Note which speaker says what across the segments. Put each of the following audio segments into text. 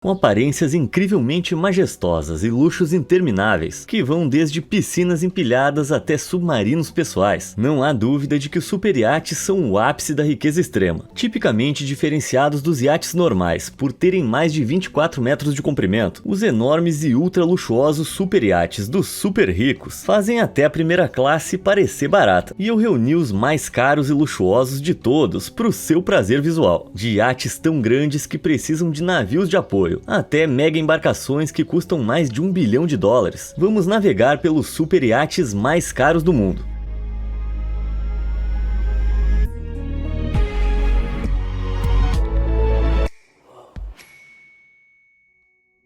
Speaker 1: Com aparências incrivelmente majestosas e luxos intermináveis, que vão desde piscinas empilhadas até submarinos pessoais. Não há dúvida de que os superiates são o ápice da riqueza extrema, tipicamente diferenciados dos iates normais, por terem mais de 24 metros de comprimento. Os enormes e ultra luxuosos superiates dos super ricos fazem até a primeira classe parecer barata, e eu reuni os mais caros e luxuosos de todos para o seu prazer visual, de iates tão grandes que precisam de navios de apoio, até mega embarcações que custam mais de $1 bilhão. Vamos navegar pelos super iates mais caros do mundo.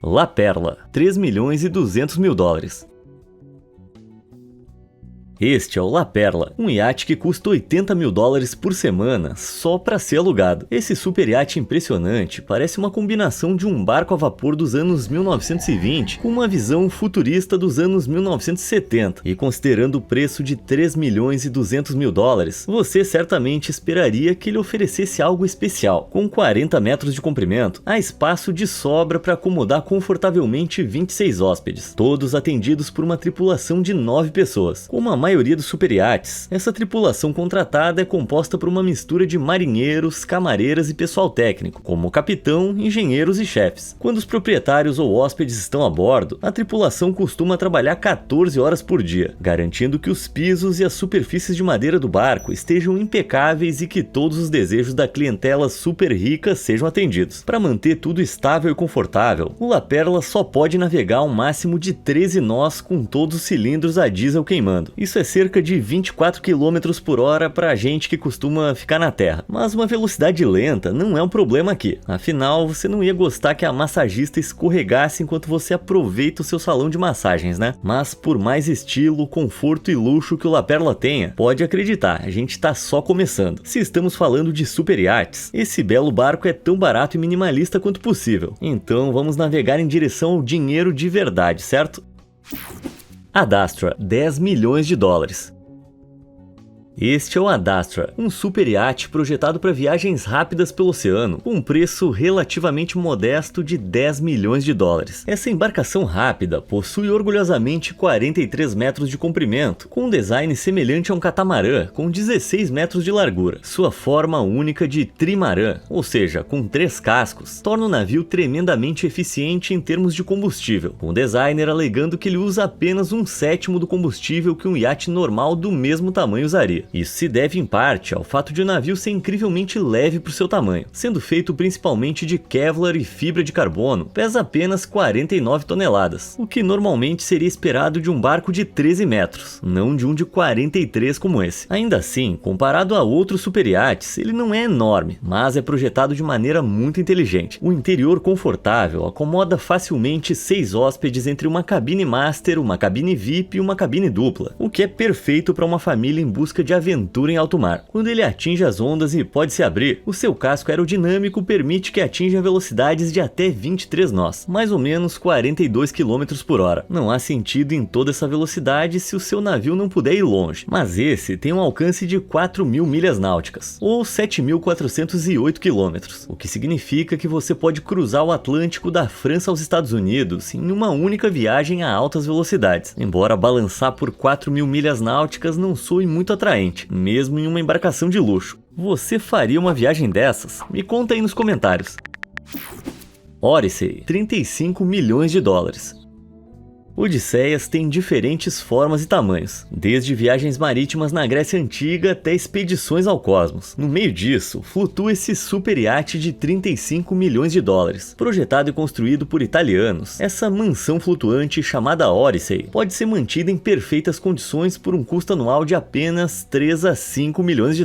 Speaker 1: La Perla, $3.200.000. Este é o La Perla, um iate que custa $80 mil por semana só para ser alugado. Esse super iate impressionante parece uma combinação de um barco a vapor dos anos 1920 com uma visão futurista dos anos 1970. E considerando o preço de $3.200.000, você certamente esperaria que ele oferecesse algo especial. Com 40 metros de comprimento, há espaço de sobra para acomodar confortavelmente 26 hóspedes, todos atendidos por uma tripulação de 9 pessoas. Como a maioria dos superiates, essa tripulação contratada é composta por uma mistura de marinheiros, camareiras e pessoal técnico, como capitão, engenheiros e chefes. Quando os proprietários ou hóspedes estão a bordo, a tripulação costuma trabalhar 14 horas por dia, garantindo que os pisos e as superfícies de madeira do barco estejam impecáveis e que todos os desejos da clientela super rica sejam atendidos. Para manter tudo estável e confortável, o La Perla só pode navegar um máximo de 13 nós com todos os cilindros a diesel queimando. Isso é cerca de 24 km por hora para gente que costuma ficar na terra. Mas uma velocidade lenta não é um problema aqui. Afinal, você não ia gostar que a massagista escorregasse enquanto você aproveita o seu salão de massagens, né? Mas por mais estilo, conforto e luxo que o La Perla tenha, pode acreditar, a gente tá só começando. Se estamos falando de super iates, esse belo barco é tão barato e minimalista quanto possível. Então vamos navegar em direção ao dinheiro de verdade, certo? Adastra, $10 milhões. Este é o Adastra, um super iate projetado para viagens rápidas pelo oceano, com um preço relativamente modesto de $10 milhões. Essa embarcação rápida possui orgulhosamente 43 metros de comprimento, com um design semelhante a um catamarã, com 16 metros de largura. Sua forma única de trimarã, ou seja, com 3 cascos, torna o navio tremendamente eficiente em termos de combustível, com o designer alegando que ele usa apenas 1/7 do combustível que um iate normal do mesmo tamanho usaria. Isso se deve em parte ao fato de o navio ser incrivelmente leve para o seu tamanho. Sendo feito principalmente de Kevlar e fibra de carbono, pesa apenas 49 toneladas, o que normalmente seria esperado de um barco de 13 metros, não de um de 43 como esse. Ainda assim, comparado a outros superiates, ele não é enorme, mas é projetado de maneira muito inteligente. O interior confortável acomoda facilmente 6 hóspedes entre uma cabine master, uma cabine VIP e uma cabine dupla, o que é perfeito para uma família em busca de aventura em alto mar. Quando ele atinge as ondas e pode se abrir, o seu casco aerodinâmico permite que atinja velocidades de até 23 nós, mais ou menos 42 km por hora. Não há sentido em toda essa velocidade se o seu navio não puder ir longe, mas esse tem um alcance de 4.000 milhas náuticas, ou 7.408 km, o que significa que você pode cruzar o Atlântico da França aos Estados Unidos em uma única viagem a altas velocidades. Embora balançar por 4.000 milhas náuticas não soe muito atraente, mesmo em uma embarcação de luxo. Você faria uma viagem dessas? Me conta aí nos comentários. Odyssey, $35 milhões. Odisseias têm diferentes formas e tamanhos, desde viagens marítimas na Grécia Antiga até expedições ao cosmos. No meio disso, flutua esse super iate de $35 milhões. Projetado e construído por italianos, essa mansão flutuante chamada Odyssey pode ser mantida em perfeitas condições por um custo anual de apenas $3 a $5 milhões.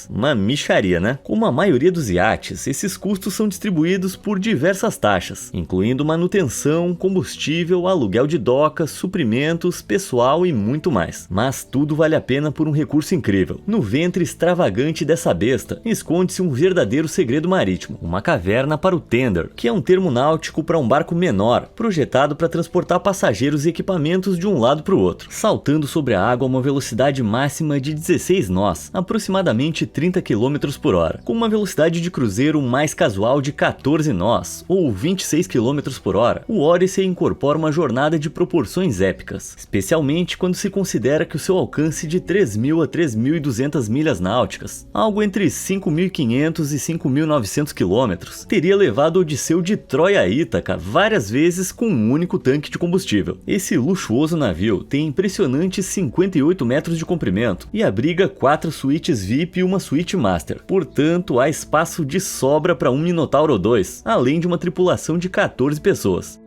Speaker 1: Uma mixaria, né? Como a maioria dos iates, esses custos são distribuídos por diversas taxas, incluindo manutenção, combustível, aluguel de docas, suprimentos, pessoal e muito mais. Mas tudo vale a pena por um recurso incrível. No ventre extravagante dessa besta, esconde-se um verdadeiro segredo marítimo, uma caverna para o tender, que é um termo náutico para um barco menor, projetado para transportar passageiros e equipamentos de um lado para o outro, saltando sobre a água a uma velocidade máxima de 16 nós, aproximadamente 30 km por hora, com uma velocidade de cruzeiro mais casual de 14 nós, ou 26 km por hora. O Odyssey incorpora uma jornada de proporções épicas, especialmente quando se considera que o seu alcance de 3.000 a 3.200 milhas náuticas, algo entre 5.500 e 5.900 km, teria levado Odisseu de Troia a Ítaca várias vezes com um único tanque de combustível. Esse luxuoso navio tem impressionantes 58 metros de comprimento e abriga 4 suítes VIP e uma suíte Master, portanto há espaço de sobra para um Minotauro ou 2, além de uma tripulação de 14 pessoas.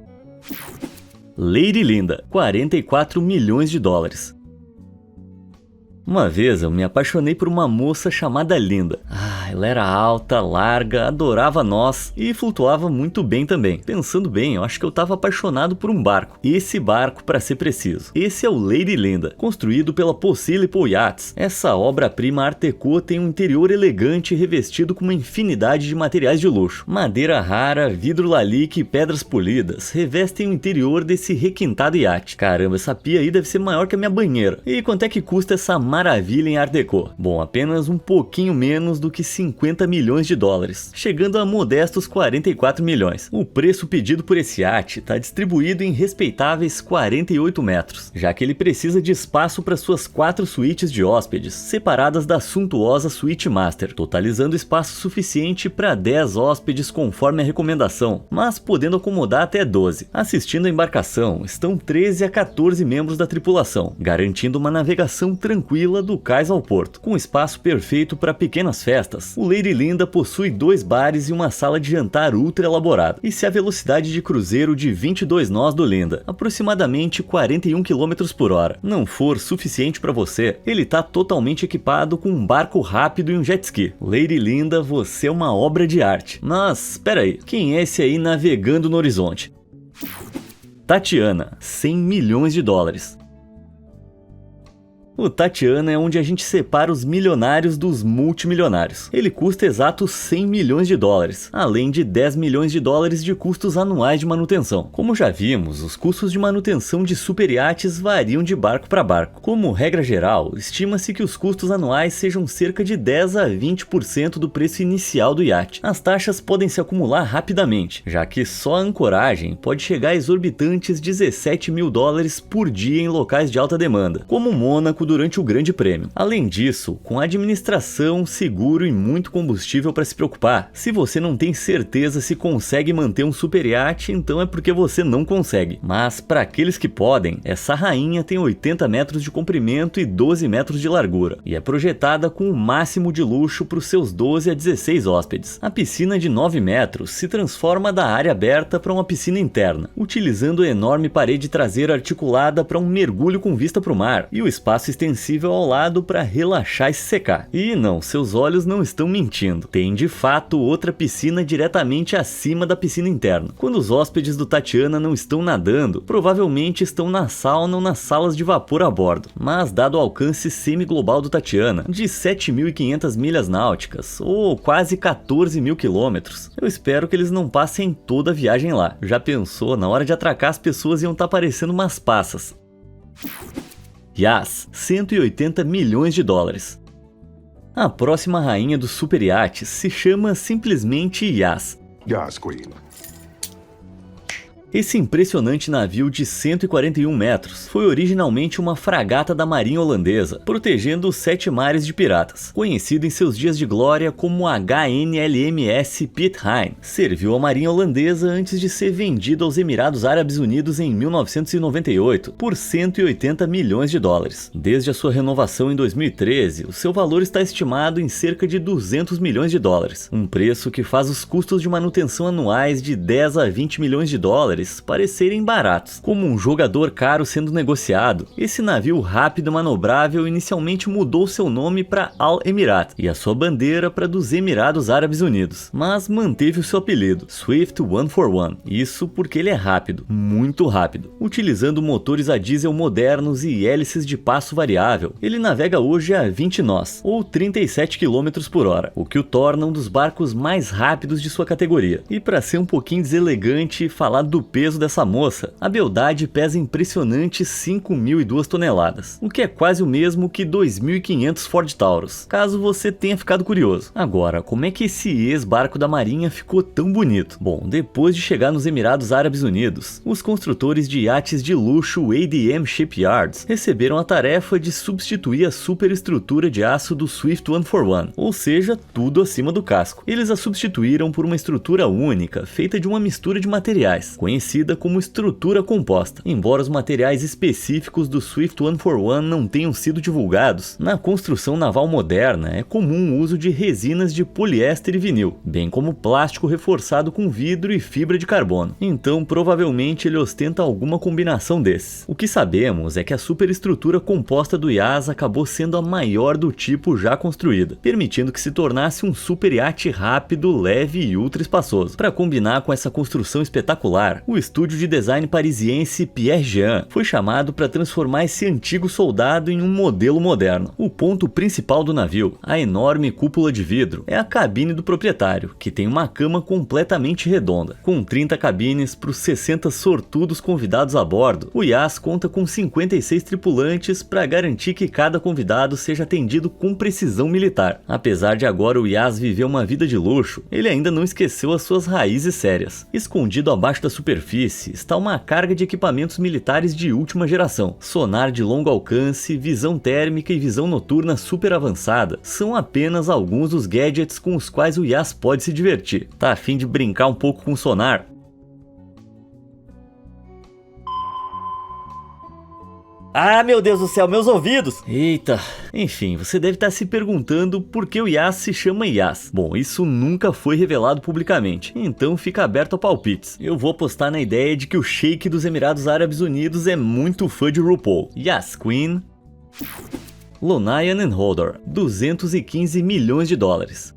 Speaker 1: Lady Linda, 44 milhões de dólares. Uma vez eu me apaixonei por uma moça chamada Linda. Ela era alta, larga, adorava nós e flutuava muito bem também. Pensando bem, eu acho que eu estava apaixonado por um barco. Esse barco, para ser preciso. Esse é o Lady Linda, construído pela Posillipo Yachts. Essa obra-prima Art Deco tem um interior elegante revestido com uma infinidade de materiais de luxo. Madeira rara, vidro lalique e pedras polidas revestem o interior desse requintado iate. Caramba, essa pia aí deve ser maior que a minha banheira. E quanto é que custa essa maravilha em Art Deco? Bom, apenas um pouquinho menos do que 50 milhões de dólares, chegando a modestos 44 milhões. O preço pedido por esse iate está distribuído em respeitáveis 48 metros, já que ele precisa de espaço para suas 4 suítes de hóspedes, separadas da suntuosa suíte Master, totalizando espaço suficiente para 10 hóspedes conforme a recomendação, mas podendo acomodar até 12. Assistindo a embarcação estão 13 a 14 membros da tripulação, garantindo uma navegação tranquila do cais ao porto, com espaço perfeito para pequenas festas. O Lady Linda possui 2 bares e uma sala de jantar ultra elaborada, e se a velocidade de cruzeiro de 22 nós do Linda, aproximadamente 41 km por hora, não for suficiente para você, ele está totalmente equipado com um barco rápido e um jet ski. Lady Linda, você é uma obra de arte. Mas, espera aí, quem é esse aí navegando no horizonte? Tatiana, 100 milhões de dólares. O Tatiana é onde a gente separa os milionários dos multimilionários. Ele custa exatos 100 milhões de dólares, além de 10 milhões de dólares de custos anuais de manutenção. Como já vimos, os custos de manutenção de superiates variam de barco para barco. Como regra geral, estima-se que os custos anuais sejam cerca de 10 a 20% do preço inicial do iate. As taxas podem se acumular rapidamente, já que só a ancoragem pode chegar a exorbitantes 17 mil dólares por dia em locais de alta demanda, como Mônaco durante o Grande Prêmio. Além disso, com administração, seguro e muito combustível para se preocupar. Se você não tem certeza se consegue manter um super iate, então é porque você não consegue. Mas para aqueles que podem, essa rainha tem 80 metros de comprimento e 12 metros de largura, e é projetada com o máximo de luxo para os seus 12 a 16 hóspedes. A piscina de 9 metros se transforma da área aberta para uma piscina interna, utilizando a enorme parede traseira articulada para um mergulho com vista para o mar, e o espaço extensível ao lado para relaxar e se secar. E não, seus olhos não estão mentindo. Tem de fato outra piscina diretamente acima da piscina interna. Quando os hóspedes do Tatiana não estão nadando, provavelmente estão na sauna ou nas salas de vapor a bordo. Mas dado o alcance semi-global do Tatiana, de 7.500 milhas náuticas, ou quase 14 mil quilômetros, eu espero que eles não passem toda a viagem lá. Já pensou, na hora de atracar as pessoas iam estar parecendo umas passas. Yas, 180 milhões de dólares. A próxima rainha dos super iates se chama simplesmente Yas.
Speaker 2: Yas Queen.
Speaker 1: Esse impressionante navio de 141 metros foi originalmente uma fragata da marinha holandesa, protegendo os 7 mares de piratas. Conhecido em seus dias de glória como HNLMS Piet Hein, serviu a marinha holandesa antes de ser vendido aos Emirados Árabes Unidos em 1998 por 180 milhões de dólares. Desde a sua renovação em 2013, o seu valor está estimado em cerca de 200 milhões de dólares, um preço que faz os custos de manutenção anuais de 10 a 20 milhões de dólares dólares parecerem baratos. Como um jogador caro sendo negociado, esse navio rápido e manobrável inicialmente mudou seu nome para Al Emirat e a sua bandeira para dos Emirados Árabes Unidos, mas manteve o seu apelido, Swift 141, isso porque ele é rápido, muito rápido. Utilizando motores a diesel modernos e hélices de passo variável, ele navega hoje a 20 nós, ou 37 km por hora, o que o torna um dos barcos mais rápidos de sua categoria. E para ser um pouquinho deselegante e falar do peso dessa moça, a Beldade pesa impressionantes 5.002 toneladas, o que é quase o mesmo que 2.500 Ford Taurus, caso você tenha ficado curioso. Agora, como é que esse ex-barco da Marinha ficou tão bonito? Bom, depois de chegar nos Emirados Árabes Unidos, os construtores de iates de luxo ADM Shipyards receberam a tarefa de substituir a superestrutura de aço do Swift 141, ou seja, tudo acima do casco. Eles a substituíram por uma estrutura única, feita de uma mistura de materiais, conhecida como estrutura composta. Embora os materiais específicos do Swift 141 não tenham sido divulgados, na construção naval moderna é comum o uso de resinas de poliéster e vinil, bem como plástico reforçado com vidro e fibra de carbono. Então, provavelmente ele ostenta alguma combinação desses. O que sabemos é que a superestrutura composta do IAS acabou sendo a maior do tipo já construída, permitindo que se tornasse um super iate rápido, leve e ultra espaçoso. Para combinar com essa construção espetacular, o estúdio de design parisiense Pierre Jean foi chamado para transformar esse antigo soldado em um modelo moderno. O ponto principal do navio, a enorme cúpula de vidro, é a cabine do proprietário, que tem uma cama completamente redonda. Com 30 cabines para os 60 sortudos convidados a bordo, o IAS conta com 56 tripulantes para garantir que cada convidado seja atendido com precisão militar. Apesar de agora o IAS viver uma vida de luxo, ele ainda não esqueceu as suas raízes sérias. Escondido abaixo da superfície está uma carga de equipamentos militares de última geração. Sonar de longo alcance, visão térmica e visão noturna super avançada são apenas alguns dos gadgets com os quais o IAS pode se divertir. Tá a fim de brincar um pouco com sonar? Ah, meu Deus do céu, meus ouvidos! Eita! Enfim, você deve estar se perguntando por que o IAS se chama IAS. Bom, isso nunca foi revelado publicamente, então fica aberto a palpites. Eu vou apostar na ideia de que o Sheik dos Emirados Árabes Unidos é muito fã de RuPaul. Yas Queen. Lonian and Hodor, 215 milhões de dólares.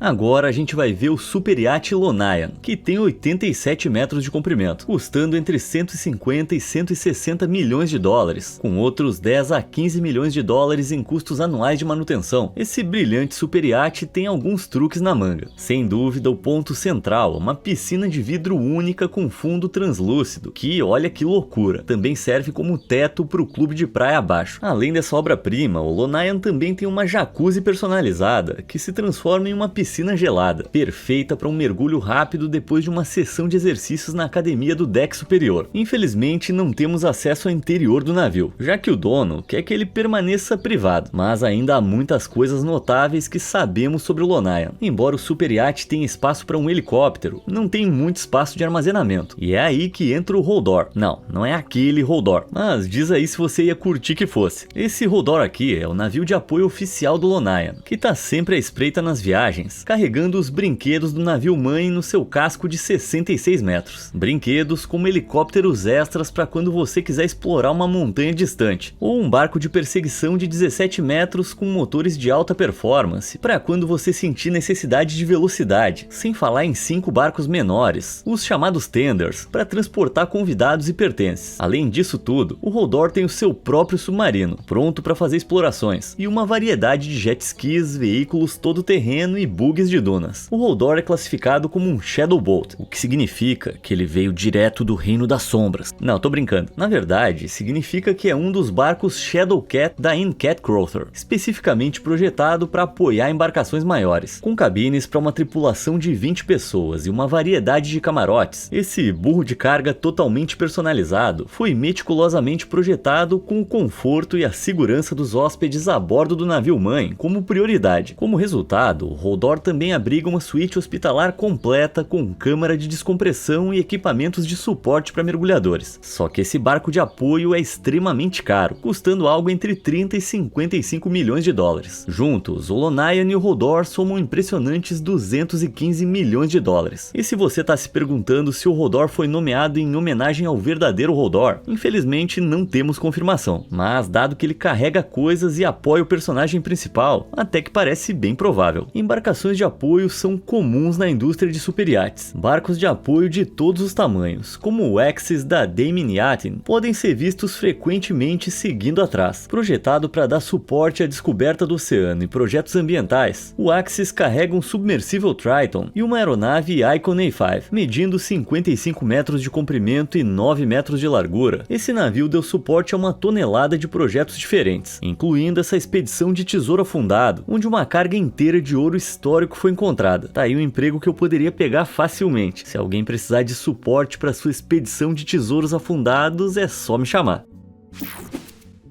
Speaker 1: Agora a gente vai ver o super iate Lonian, que tem 87 metros de comprimento, custando entre 150 e 160 milhões de dólares, com outros 10 a 15 milhões de dólares em custos anuais de manutenção. Esse brilhante super iate tem alguns truques na manga. Sem dúvida, o ponto central, uma piscina de vidro única com fundo translúcido, que, olha que loucura, também serve como teto para o clube de praia abaixo. Além dessa obra-prima, o Lonian também tem uma jacuzzi personalizada, que se transforma em uma piscina gelada, perfeita para um mergulho rápido depois de uma sessão de exercícios na academia do deck superior. Infelizmente, não temos acesso ao interior do navio, já que o dono quer que ele permaneça privado, mas ainda há muitas coisas notáveis que sabemos sobre o Lonian. Embora o super iate tenha espaço para um helicóptero, não tem muito espaço de armazenamento, e é aí que entra o Hodor. Não é aquele Hodor, mas diz aí se você ia curtir que fosse. Esse Hodor aqui é o navio de apoio oficial do Lonian, que tá sempre à espreita nas viagens, carregando os brinquedos do navio-mãe no seu casco de 66 metros. Brinquedos como helicópteros extras para quando você quiser explorar uma montanha distante, ou um barco de perseguição de 17 metros com motores de alta performance para quando você sentir necessidade de velocidade, sem falar em 5 barcos menores, os chamados tenders, para transportar convidados e pertences. Além disso tudo, o Hodor tem o seu próprio submarino, pronto para fazer explorações, e uma variedade de jet skis, veículos todo-terreno e bugs de dunas. O Hodor é classificado como um Shadow Boat, o que significa que ele veio direto do Reino das Sombras. Não, tô brincando. Na verdade, significa que é um dos barcos Shadowcat da Incat Crowther, especificamente projetado para apoiar embarcações maiores, com cabines para uma tripulação de 20 pessoas e uma variedade de camarotes. Esse burro de carga totalmente personalizado foi meticulosamente projetado com o conforto e a segurança dos hóspedes a bordo do navio-mãe como prioridade. Como resultado, o Hodor Thor também abriga uma suíte hospitalar completa com câmara de descompressão e equipamentos de suporte para mergulhadores. Só que esse barco de apoio é extremamente caro, custando algo entre 30 e 55 milhões de dólares. Juntos, o Lonian e o Hodor somam impressionantes 215 milhões de dólares. E se você está se perguntando se o Hodor foi nomeado em homenagem ao verdadeiro Hodor, infelizmente não temos confirmação, mas dado que ele carrega coisas e apoia o personagem principal, até que parece bem provável. Embarcações de apoio são comuns na indústria de superiates. Barcos de apoio de todos os tamanhos, como o Axis da Damen Yachting, podem ser vistos frequentemente seguindo atrás. Projetado para dar suporte à descoberta do oceano e projetos ambientais, o Axis carrega um submersível Triton e uma aeronave Icon A5, medindo 55 metros de comprimento e 9 metros de largura. Esse navio deu suporte a uma tonelada de projetos diferentes, incluindo essa expedição de Tesouro Afundado, onde uma carga inteira de ouro histórico foi encontrada. Tá aí um emprego que eu poderia pegar facilmente. Se alguém precisar de suporte para sua expedição de tesouros afundados, é só me chamar.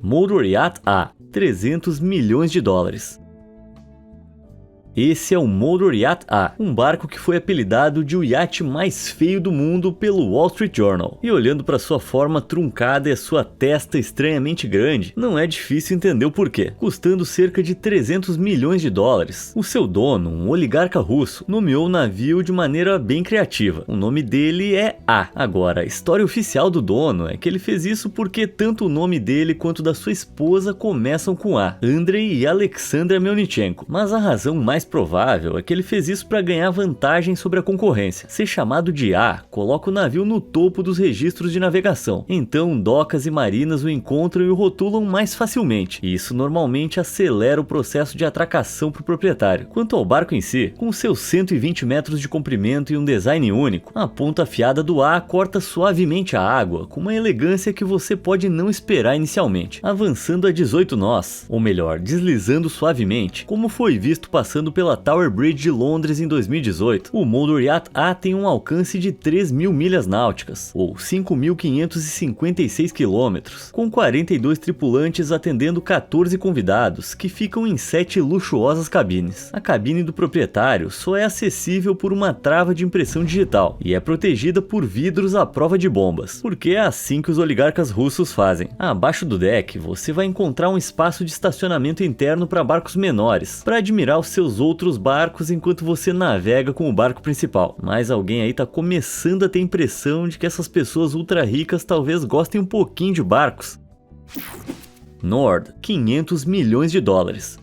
Speaker 1: Motor Yacht A, 300 milhões de dólares. Esse é o Motor Yacht A, um barco que foi apelidado de o iate mais feio do mundo pelo Wall Street Journal. E olhando para sua forma truncada e a sua testa estranhamente grande, não é difícil entender o porquê. Custando cerca de 300 milhões de dólares, o seu dono, um oligarca russo, nomeou o navio de maneira bem criativa. O nome dele é A. Agora, a história oficial do dono é que ele fez isso porque tanto o nome dele quanto da sua esposa começam com A, Andrei e Alexandra Melnichenko. Mas a razão mais provável é que ele fez isso para ganhar vantagem sobre a concorrência. Ser chamado de A coloca o navio no topo dos registros de navegação, então docas e marinas o encontram e o rotulam mais facilmente, e isso normalmente acelera o processo de atracação para o proprietário. Quanto ao barco em si, com seus 120 metros de comprimento e um design único, a ponta afiada do A corta suavemente a água, com uma elegância que você pode não esperar inicialmente, avançando a 18 nós, ou melhor, deslizando suavemente, como foi visto passando pela Tower Bridge de Londres em 2018. O Motor Yacht A tem um alcance de 3.000 milhas náuticas, ou 5.556 quilômetros, com 42 tripulantes atendendo 14 convidados, que ficam em 7 luxuosas cabines. A cabine do proprietário só é acessível por uma trava de impressão digital, e é protegida por vidros à prova de bombas, porque é assim que os oligarcas russos fazem. Abaixo do deck, você vai encontrar um espaço de estacionamento interno para barcos menores, para admirar os seus outros barcos enquanto você navega com o barco principal. Mas alguém aí tá começando a ter a impressão de que essas pessoas ultra ricas talvez gostem um pouquinho de barcos. Nord, 500 milhões de dólares.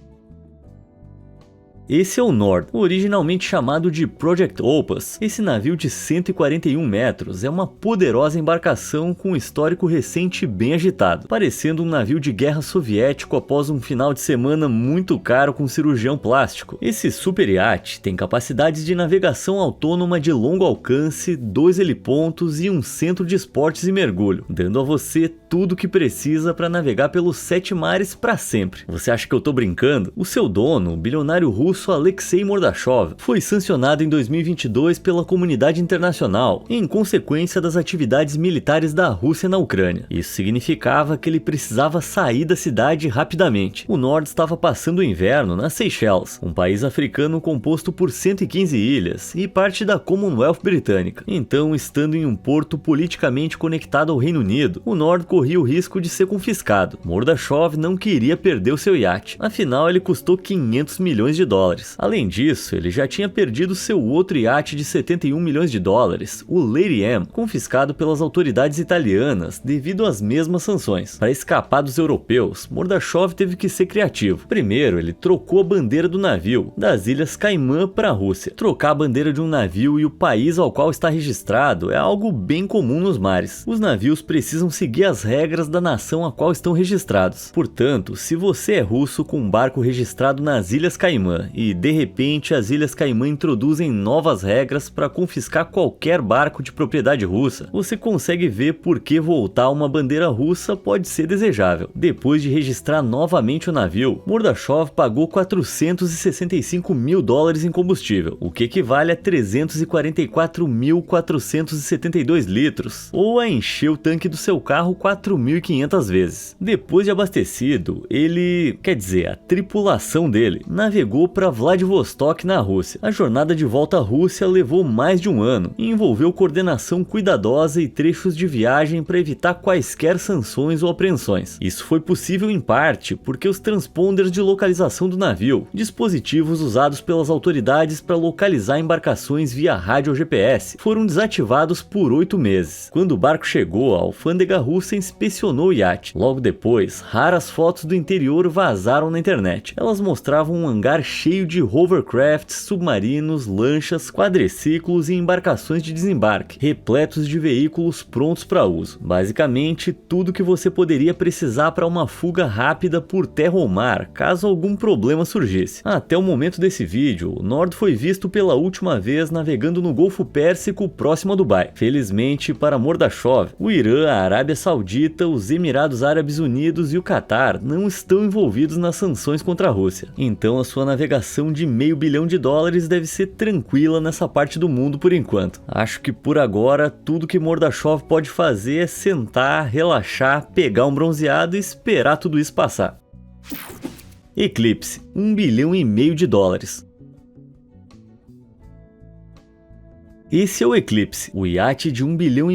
Speaker 1: Esse é o Nord, originalmente chamado de Project Opus. Esse navio de 141 metros é uma poderosa embarcação com um histórico recente bem agitado, parecendo um navio de guerra soviético após um final de semana muito caro com cirurgião plástico. Esse super iate tem capacidades de navegação autônoma de longo alcance, 2 helipontos e um centro de esportes e mergulho, dando a você tudo o que precisa para navegar pelos 7 mares para sempre. Você acha que eu tô brincando? O seu dono, o bilionário russo Alexei Mordashov, foi sancionado em 2022 pela comunidade internacional em consequência das atividades militares da Rússia na Ucrânia. Isso significava que ele precisava sair da cidade rapidamente. O Nord estava passando o inverno nas Seychelles, um país africano composto por 115 ilhas e parte da Commonwealth britânica. Então, estando em um porto politicamente conectado ao Reino Unido, o Nord corria o risco de ser confiscado. Mordashov não queria perder o seu iate, afinal ele custou 500 milhões de dólares. Além disso, ele já tinha perdido seu outro iate de 71 milhões de dólares, o Lady M, confiscado pelas autoridades italianas devido às mesmas sanções. Para escapar dos europeus, Mordashov teve que ser criativo. Primeiro, ele trocou a bandeira do navio, das Ilhas Caimã para a Rússia. Trocar a bandeira de um navio e o país ao qual está registrado é algo bem comum nos mares. Os navios precisam seguir as regras da nação a qual estão registrados. Portanto, se você é russo com um barco registrado nas Ilhas Caimã e de repente as Ilhas Caimã introduzem novas regras para confiscar qualquer barco de propriedade russa, você consegue ver por que voltar a uma bandeira russa pode ser desejável. Depois de registrar novamente o navio, Mordashov pagou 465 mil dólares em combustível, o que equivale a 344.472 litros, ou a encher o tanque do seu carro 4.500 vezes. Depois de abastecido, a tripulação dele, navegou para para Vladivostok, na Rússia. A jornada de volta à Rússia levou mais de um ano e envolveu coordenação cuidadosa e trechos de viagem para evitar quaisquer sanções ou apreensões. Isso foi possível em parte porque os transponders de localização do navio, dispositivos usados pelas autoridades para localizar embarcações via rádio ou GPS, foram desativados por 8 meses. Quando o barco chegou, a alfândega russa inspecionou o iate. Logo depois, raras fotos do interior vazaram na internet. Elas mostravam um hangar cheio de hovercrafts, submarinos, lanchas, quadriciclos e embarcações de desembarque, repletos de veículos prontos para uso. Basicamente, tudo que você poderia precisar para uma fuga rápida por terra ou mar, caso algum problema surgisse. Até o momento desse vídeo, o Nord foi visto pela última vez navegando no Golfo Pérsico, próximo a Dubai. Felizmente para Mordashov, o Irã, a Arábia Saudita, os Emirados Árabes Unidos e o Catar não estão envolvidos nas sanções contra a Rússia. Então a sua navegação de $500 milhão deve ser tranquila nessa parte do mundo por enquanto. Acho que por agora tudo que Mordashov pode fazer é sentar, relaxar, pegar um bronzeado e esperar tudo isso passar. Eclipse, $1,5 bilhão. Esse é o Eclipse, o iate de $1,5 bilhão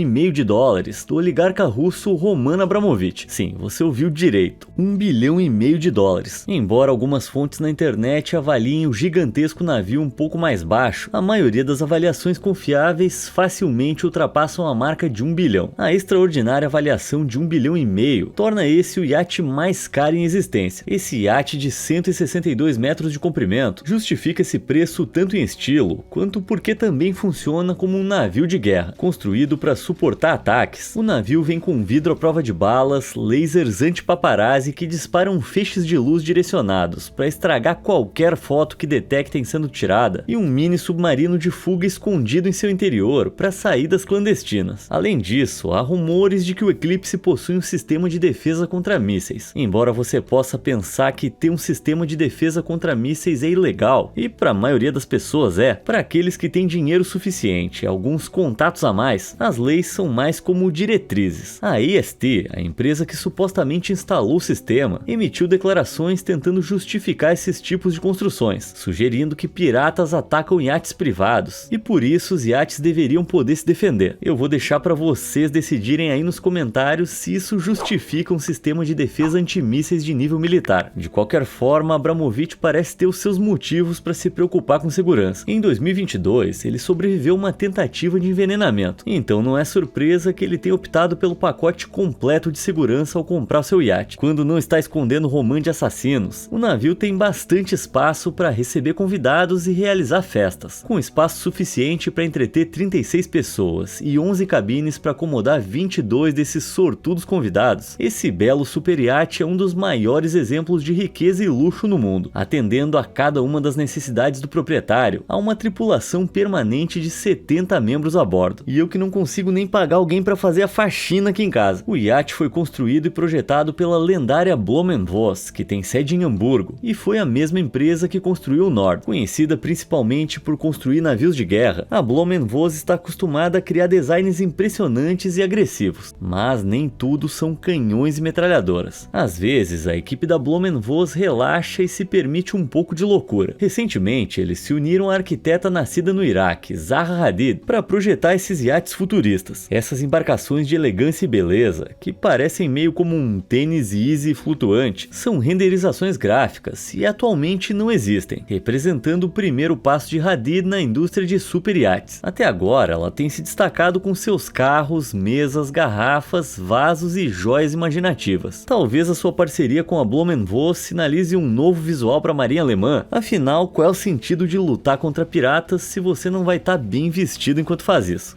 Speaker 1: do oligarca russo Roman Abramovich. Sim, você ouviu direito, $1,5 bilhão. Embora algumas fontes na internet avaliem o gigantesco navio um pouco mais baixo, a maioria das avaliações confiáveis facilmente ultrapassam a marca de 1 bilhão. A extraordinária avaliação de $1,5 bilhão torna esse o iate mais caro em existência. Esse iate de 162 metros de comprimento justifica esse preço tanto em estilo, quanto porque também funciona como um navio de guerra, construído para suportar ataques. O navio vem com vidro à prova de balas, lasers anti-paparazzi que disparam feixes de luz direcionados para estragar qualquer foto que detectem sendo tirada, e um mini submarino de fuga escondido em seu interior para saídas clandestinas. Além disso, há rumores de que o Eclipse possui um sistema de defesa contra mísseis. Embora você possa pensar que ter um sistema de defesa contra mísseis é ilegal, e para a maioria das pessoas para aqueles que têm dinheiro suficiente, alguns contatos a mais, as leis são mais como diretrizes. A EST, a empresa que supostamente instalou o sistema, emitiu declarações tentando justificar esses tipos de construções, sugerindo que piratas atacam iates privados, e por isso os iates deveriam poder se defender. Eu vou deixar para vocês decidirem aí nos comentários se isso justifica um sistema de defesa antimísseis de nível militar. De qualquer forma, Abramovich parece ter os seus motivos para se preocupar com segurança. Em 2022, ele sobreviveu uma tentativa de envenenamento, então não é surpresa que ele tenha optado pelo pacote completo de segurança ao comprar o seu iate. Quando não está escondendo romã de assassinos, o navio tem bastante espaço para receber convidados e realizar festas, com espaço suficiente para entreter 36 pessoas e 11 cabines para acomodar 22 desses sortudos convidados. Esse belo super iate é um dos maiores exemplos de riqueza e luxo no mundo, atendendo a cada uma das necessidades do proprietário. Há uma tripulação permanente de 70 membros a bordo, e eu que não consigo nem pagar alguém para fazer a faxina aqui em casa. O iate foi construído e projetado pela lendária Blohm & Voss, que tem sede em Hamburgo, e foi a mesma empresa que construiu o Nord. Conhecida principalmente por construir navios de guerra, a Blohm & Voss está acostumada a criar designs impressionantes e agressivos, mas nem tudo são canhões e metralhadoras. Às vezes, a equipe da Blohm & Voss relaxa e se permite um pouco de loucura. Recentemente, eles se uniram à arquiteta nascida no Iraque, Zaha Hadid, para projetar esses iates futuristas. Essas embarcações de elegância e beleza, que parecem meio como um tênis easy flutuante, são renderizações gráficas e atualmente não existem, representando o primeiro passo de Hadid na indústria de super iates. Até agora, ela tem se destacado com seus carros, mesas, garrafas, vasos e joias imaginativas. Talvez a sua parceria com a Blohm & Voss sinalize um novo visual para a marinha alemã. Afinal, qual é o sentido de lutar contra piratas se você não vai estar bem vestido enquanto faz isso?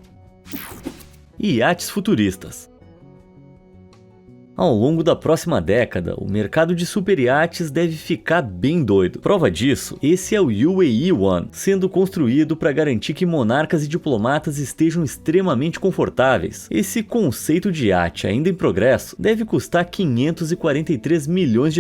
Speaker 1: Iates futuristas. Ao longo da próxima década, o mercado de super iates deve ficar bem doido. Prova disso, esse é o UAE One, sendo construído para garantir que monarcas e diplomatas estejam extremamente confortáveis. Esse conceito de iate ainda em progresso deve custar $543 milhões,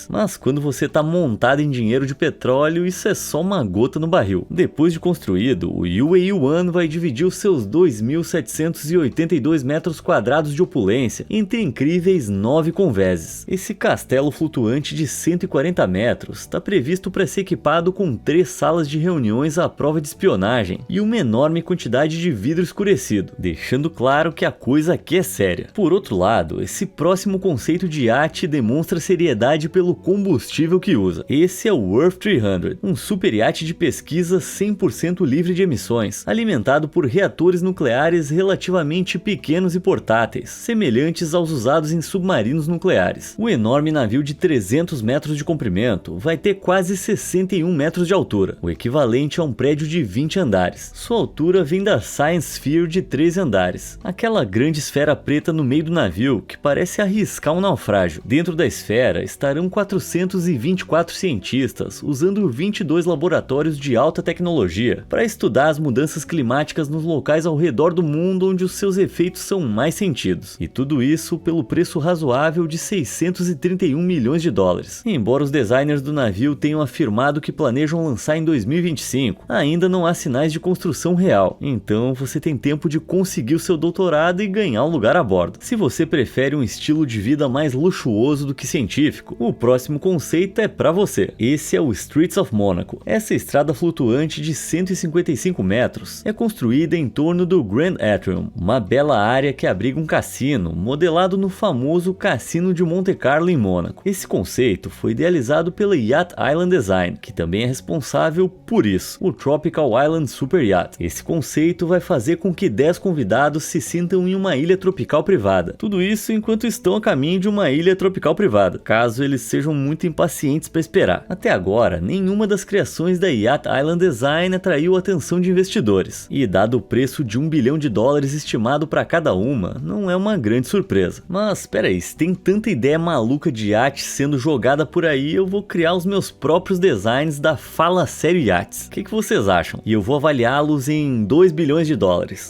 Speaker 1: mas quando você está montado em dinheiro de petróleo, isso é só uma gota no barril. Depois de construído, o UAE One vai dividir os seus 2.782 metros quadrados de opulência entre incríveis incríveis 9 convéses. Esse castelo flutuante de 140 metros está previsto para ser equipado com 3 salas de reuniões à prova de espionagem e uma enorme quantidade de vidro escurecido, deixando claro que a coisa aqui é séria. Por outro lado, esse próximo conceito de iate demonstra seriedade pelo combustível que usa. Esse é o Earth 300, um super iate de pesquisa 100% livre de emissões, alimentado por reatores nucleares relativamente pequenos e portáteis, semelhantes aos usados em submarinos nucleares. O enorme navio de 300 metros de comprimento vai ter quase 61 metros de altura, o equivalente a um prédio de 20 andares. Sua altura vem da Science Sphere de 13 andares, aquela grande esfera preta no meio do navio que parece arriscar um naufrágio. Dentro da esfera estarão 424 cientistas usando 22 laboratórios de alta tecnologia para estudar as mudanças climáticas nos locais ao redor do mundo onde os seus efeitos são mais sentidos. E tudo isso pelo preço razoável de 631 milhões de dólares. Embora os designers do navio tenham afirmado que planejam lançar em 2025, ainda não há sinais de construção real, então você tem tempo de conseguir o seu doutorado e ganhar um lugar a bordo. Se você prefere um estilo de vida mais luxuoso do que científico, o próximo conceito é para você. Esse é o Streets of Monaco. Essa estrada flutuante de 155 metros é construída em torno do Grand Atrium, uma bela área que abriga um cassino, modelado no famoso Cassino de Monte Carlo em Mônaco. Esse conceito foi idealizado pela Yacht Island Design, que também é responsável por isso, o Tropical Island Super Yacht. Esse conceito vai fazer com que 10 convidados se sintam em uma ilha tropical privada. Tudo isso enquanto estão a caminho de uma ilha tropical privada, caso eles sejam muito impacientes para esperar. Até agora, nenhuma das criações da Yacht Island Design atraiu a atenção de investidores, e dado o preço de $1 bilhão estimado para cada uma, não é uma grande surpresa. Mas espera aí, se tem tanta ideia maluca de iate sendo jogada por aí, eu vou criar os meus próprios designs da Fala Sério Yachts. O que vocês acham? E eu vou avaliá-los em $2 bilhões.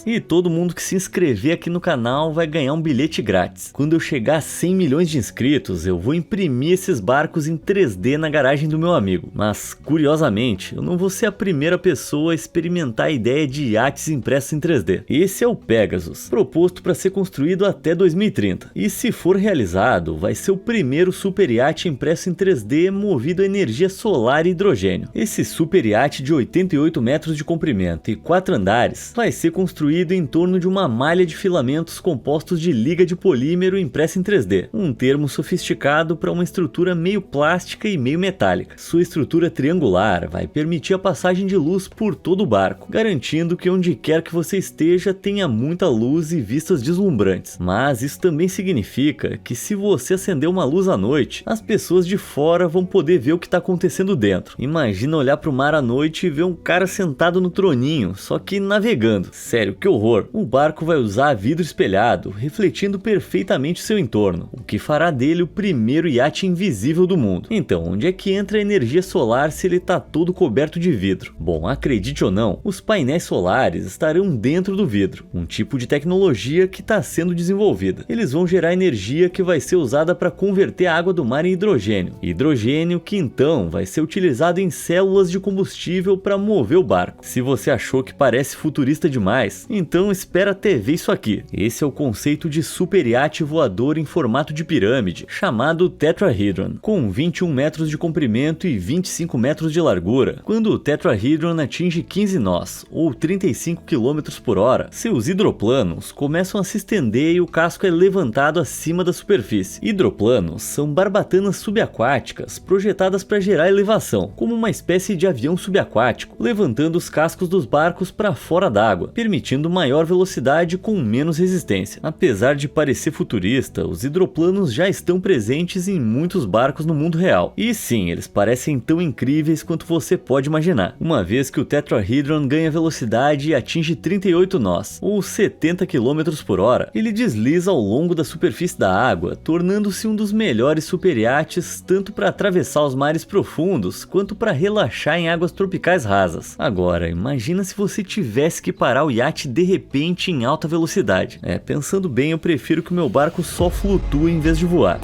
Speaker 1: E todo mundo que se inscrever aqui no canal vai ganhar um bilhete grátis. Quando eu chegar a 100 milhões de inscritos, eu vou imprimir esses barcos em 3D na garagem do meu amigo. Mas, curiosamente, eu não vou ser a primeira pessoa a experimentar a ideia de iates impressos em 3D. Esse é o Pegasus, proposto para ser construído até 2030. E se for realizado, vai ser o primeiro super iate impresso em 3D movido a energia solar e hidrogênio. Esse super iate de 88 metros de comprimento e 4 andares vai ser construído em torno de uma malha de filamentos compostos de liga de polímero impressa em 3D, um termo sofisticado para uma estrutura meio plástica e meio metálica. Sua estrutura triangular vai permitir a passagem de luz por todo o barco, garantindo que onde quer que você esteja tenha muita luz e vistas deslumbrantes. Mas isso também significa que se você acender uma luz à noite, as pessoas de fora vão poder ver o que está acontecendo dentro. Imagina olhar para o mar à noite e ver um cara sentado no troninho, só que navegando. Sério, que horror! O barco vai usar vidro espelhado, refletindo perfeitamente o seu entorno, o que fará dele o primeiro iate invisível do mundo. Então, onde é que entra a energia solar se ele está todo coberto de vidro? Bom, acredite ou não, os painéis solares estarão dentro do vidro, um tipo de tecnologia que está sendo desenvolvida. Eles vão gerar energia que vai ser usada para converter a água do mar em hidrogênio. Hidrogênio que então vai ser utilizado em células de combustível para mover o barco. Se você achou que parece futurista demais, então espera até ver isso aqui. Esse é o conceito de super iate voador em formato de pirâmide, chamado Tetrahedron, com 21 metros de comprimento e 25 metros de largura. Quando o Tetrahedron atinge 15 nós, ou 35 km por hora, seus hidroplanos começam a se estender e o casco é levantado acima da superfície. Hidroplanos são barbatanas subaquáticas projetadas para gerar elevação, como uma espécie de avião subaquático, levantando os cascos dos barcos para fora d'água, permitindo maior velocidade com menos resistência. Apesar de parecer futurista, os hidroplanos já estão presentes em muitos barcos no mundo real. E sim, eles parecem tão incríveis quanto você pode imaginar, uma vez que o Tetrahedron ganha velocidade e atinge 38 nós, ou 70 km por hora. Ele desliza ao longo da superfície da água, tornando-se um dos melhores superiates tanto para atravessar os mares profundos, quanto para relaxar em águas tropicais rasas. Agora, imagina se você tivesse que parar o iate de repente em alta velocidade. Pensando bem, eu prefiro que o meu barco só flutue em vez de voar.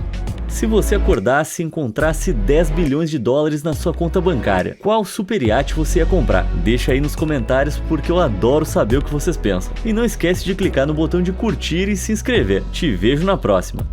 Speaker 1: Se você acordasse e encontrasse 10 bilhões de dólares na sua conta bancária, qual super iate você ia comprar? Deixa aí nos comentários porque eu adoro saber o que vocês pensam. E não esquece de clicar no botão de curtir e se inscrever. Te vejo na próxima.